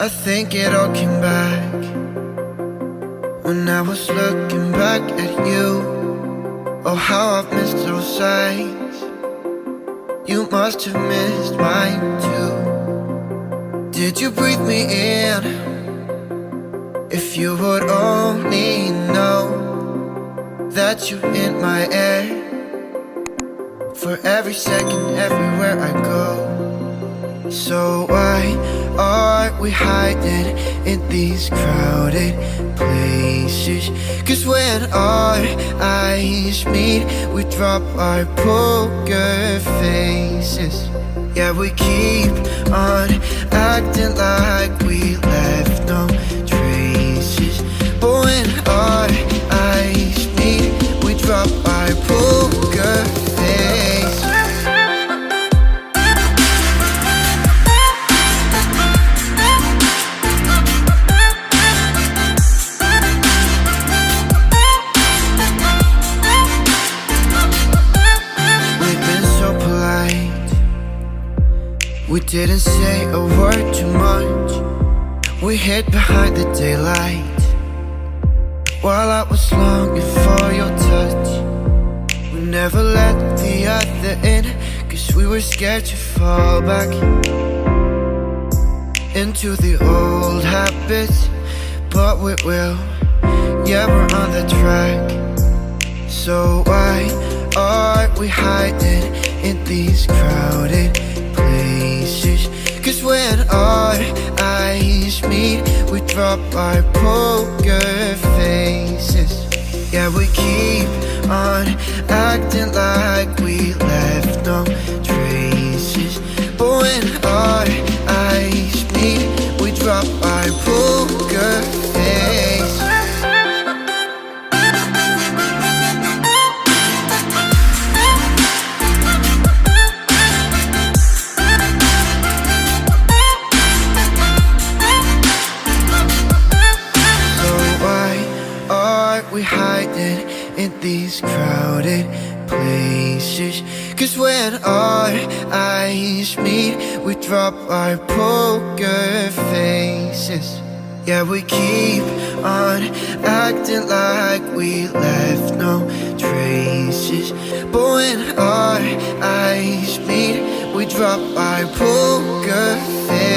I think it all came back when I was looking back at you. Oh, how I've missed those sights. You must have missed mine too. Did you breathe me in? If you would only know that you're in my air, for every second, everywhere I go. So why are we hiding in these crowded places? 'Cause when our eyes meet, we drop our poker faces. Yeah, we keep on acting like we left no traces. But when our eyes meet, we drop our poker faces. We didn't say a word too much. We hid behind the daylight while I was longing for your touch. We never let the other in, 'cause we were scared to fall back into the old habits. But we will, yeah, we're on the track. So why are we hiding in these crowded places? 'Cause when our eyes meet, we drop our poker faces. Yeah, we keep on acting like we left no traces. But when our eyes meet, we drop our poker faces. We hiding in these crowded places. 'Cause when our eyes meet, we drop our poker faces. Yeah, we keep on acting like we left no traces. But when our eyes meet, we drop our poker face.